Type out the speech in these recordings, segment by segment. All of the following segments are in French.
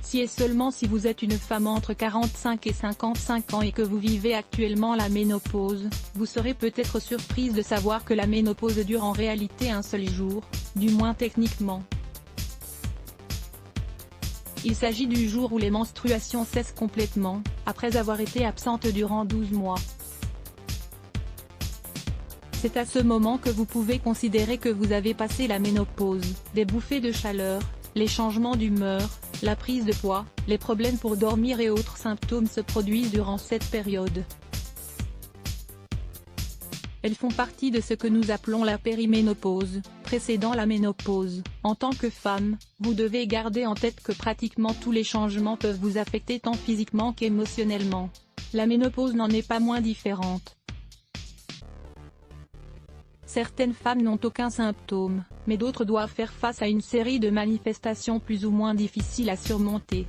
Si et seulement si vous êtes une femme entre 45 et 55 ans et que vous vivez actuellement la ménopause, vous serez peut-être surprise de savoir que la ménopause dure en réalité un seul jour, du moins techniquement. Il s'agit du jour où les menstruations cessent complètement, après avoir été absentes durant 12 mois. C'est à ce moment que vous pouvez considérer que vous avez passé la ménopause. Des bouffées de chaleur, les changements d'humeur, la prise de poids, les problèmes pour dormir et autres symptômes se produisent durant cette période. Elles font partie de ce que nous appelons la périménopause, précédant la ménopause. En tant que femme, vous devez garder en tête que pratiquement tous les changements peuvent vous affecter tant physiquement qu'émotionnellement. La ménopause n'en est pas moins différente. Certaines femmes n'ont aucun symptôme, mais d'autres doivent faire face à une série de manifestations plus ou moins difficiles à surmonter.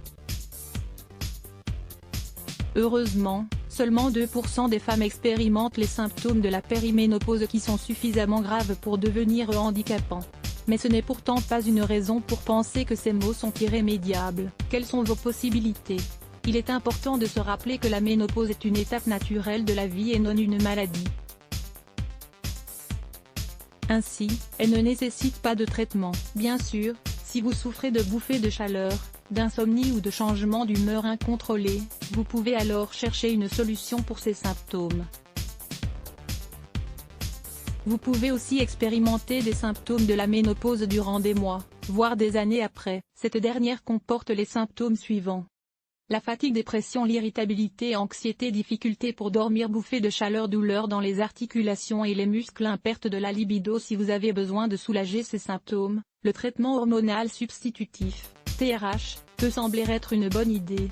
Heureusement, seulement 2% des femmes expérimentent les symptômes de la périménopause qui sont suffisamment graves pour devenir handicapants. Mais ce n'est pourtant pas une raison pour penser que ces maux sont irrémédiables. Quelles sont vos possibilités? Il est important de se rappeler que la ménopause est une étape naturelle de la vie et non une maladie. Ainsi, elle ne nécessite pas de traitement. Bien sûr, si vous souffrez de bouffées de chaleur, d'insomnie ou de changements d'humeur incontrôlés, vous pouvez alors chercher une solution pour ces symptômes. Vous pouvez aussi expérimenter des symptômes de la ménopause durant des mois, voire des années après. Cette dernière comporte les symptômes suivants. La fatigue, dépression, l'irritabilité, anxiété, difficulté pour dormir, bouffées de chaleur, douleur dans les articulations et les muscles, perte de la libido. Si vous avez besoin de soulager ces symptômes, le traitement hormonal substitutif, TRH, peut sembler être une bonne idée.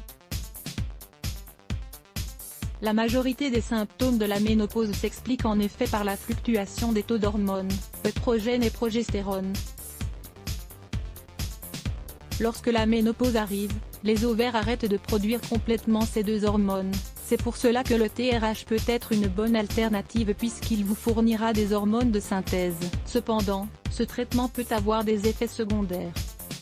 La majorité des symptômes de la ménopause s'explique en effet par la fluctuation des taux d'hormones, œstrogènes et progestérone. Lorsque la ménopause arrive, les ovaires arrêtent de produire complètement ces deux hormones. C'est pour cela que le TRH peut être une bonne alternative puisqu'il vous fournira des hormones de synthèse. Cependant, ce traitement peut avoir des effets secondaires.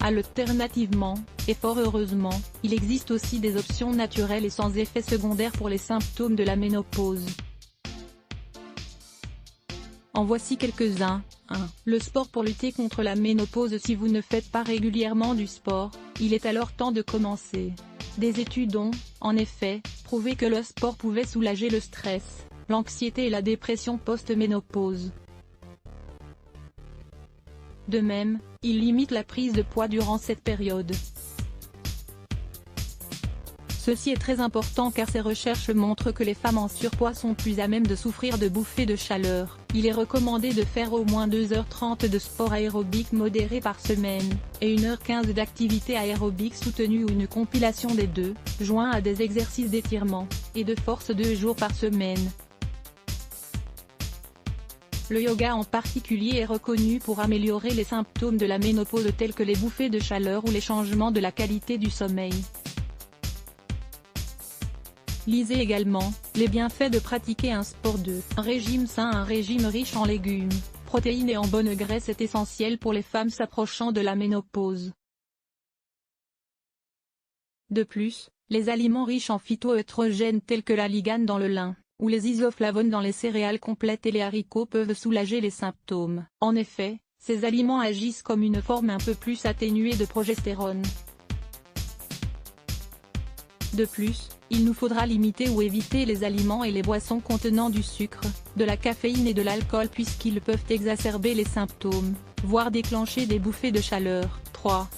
Alternativement, et fort heureusement, il existe aussi des options naturelles et sans effets secondaires pour les symptômes de la ménopause. En voici quelques-uns. 1. Le sport pour lutter contre la ménopause. Si vous ne faites pas régulièrement du sport, il est alors temps de commencer. Des études ont, en effet, prouvé que le sport pouvait soulager le stress, l'anxiété et la dépression post-ménopause. De même, il limite la prise de poids durant cette période. Ceci est très important car ces recherches montrent que les femmes en surpoids sont plus à même de souffrir de bouffées de chaleur. Il est recommandé de faire au moins 2h30 de sport aérobique modéré par semaine, et 1h15 d'activité aérobique soutenue ou une compilation des deux, joints à des exercices d'étirement, et de force 2 jours par semaine. Le yoga en particulier est reconnu pour améliorer les symptômes de la ménopause tels que les bouffées de chaleur ou les changements de la qualité du sommeil. Lisez également, les bienfaits de pratiquer un sport un régime sain. Un régime riche en légumes, protéines et en bonne graisse est essentiel pour les femmes s'approchant de la ménopause. De plus, les aliments riches en phytoœstrogènes tels que la ligane dans le lin, ou les isoflavones dans les céréales complètes et les haricots peuvent soulager les symptômes. En effet, ces aliments agissent comme une forme un peu plus atténuée de progestérone. De plus, il nous faudra limiter ou éviter les aliments et les boissons contenant du sucre, de la caféine et de l'alcool puisqu'ils peuvent exacerber les symptômes, voire déclencher des bouffées de chaleur. 3.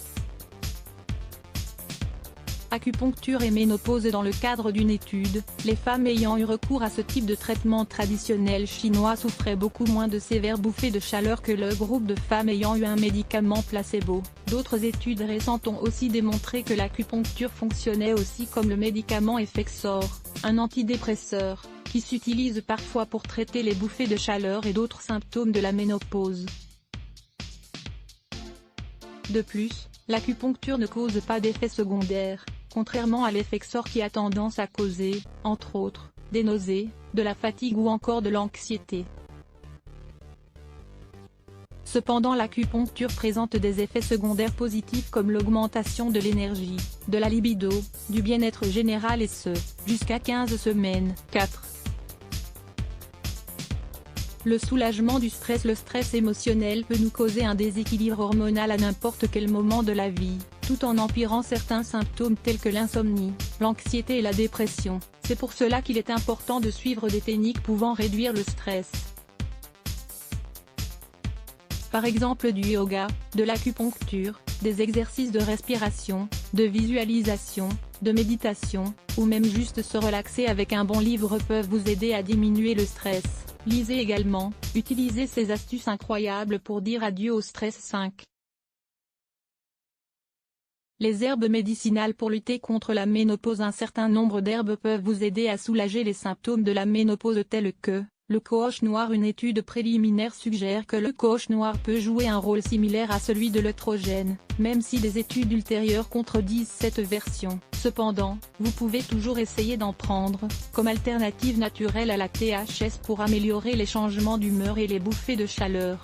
Acupuncture et ménopause. Dans le cadre d'une étude, les femmes ayant eu recours à ce type de traitement traditionnel chinois souffraient beaucoup moins de sévères bouffées de chaleur que le groupe de femmes ayant eu un médicament placebo. D'autres études récentes ont aussi démontré que l'acupuncture fonctionnait aussi comme le médicament Effexor, un antidépresseur, qui s'utilise parfois pour traiter les bouffées de chaleur et d'autres symptômes de la ménopause. De plus, l'acupuncture ne cause pas d'effets secondaires, contrairement à l'Effexor qui a tendance à causer, entre autres, des nausées, de la fatigue ou encore de l'anxiété. Cependant l'acupuncture présente des effets secondaires positifs comme l'augmentation de l'énergie, de la libido, du bien-être général et ce, jusqu'à 15 semaines. 4. Le soulagement du stress. Le stress émotionnel peut nous causer un déséquilibre hormonal à n'importe quel moment de la vie, tout en empirant certains symptômes tels que l'insomnie, l'anxiété et la dépression. C'est pour cela qu'il est important de suivre des techniques pouvant réduire le stress. Par exemple du yoga, de l'acupuncture, des exercices de respiration, de visualisation, de méditation, ou même juste se relaxer avec un bon livre peuvent vous aider à diminuer le stress. Lisez également, utilisez ces astuces incroyables pour dire adieu au stress. 5. Les herbes médicinales pour lutter contre la ménopause. Un certain nombre d'herbes peuvent vous aider à soulager les symptômes de la ménopause tels que le cohosh noir. Une étude préliminaire suggère que le cohosh noir peut jouer un rôle similaire à celui de l'œstrogène, même si des études ultérieures contredisent cette version. Cependant, vous pouvez toujours essayer d'en prendre, comme alternative naturelle à la THC pour améliorer les changements d'humeur et les bouffées de chaleur.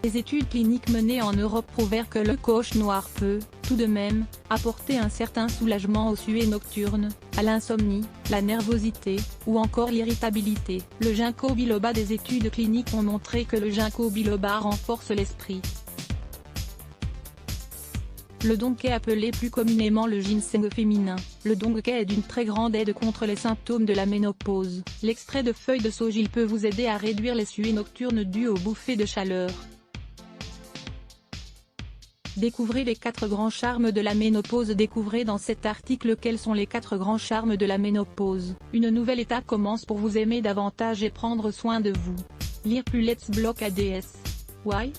Les études cliniques menées en Europe prouvèrent que le cohosh noir peut, tout de même, apporter un certain soulagement aux suées nocturnes, à l'insomnie, la nervosité, ou encore l'irritabilité. Le ginkgo biloba. Des études cliniques ont montré que le ginkgo biloba renforce l'esprit. Le donkey, appelé plus communément le ginseng féminin, le donkey est d'une très grande aide contre les symptômes de la ménopause. L'extrait de feuilles de saujil peut vous aider à réduire les suées nocturnes dues aux bouffées de chaleur. Découvrez les 4 grands charmes de la ménopause. Découvrez dans cet article quels sont les 4 grands charmes de la ménopause. Une nouvelle étape commence pour vous aimer davantage et prendre soin de vous. Lire plus. Let's block ADS. Why?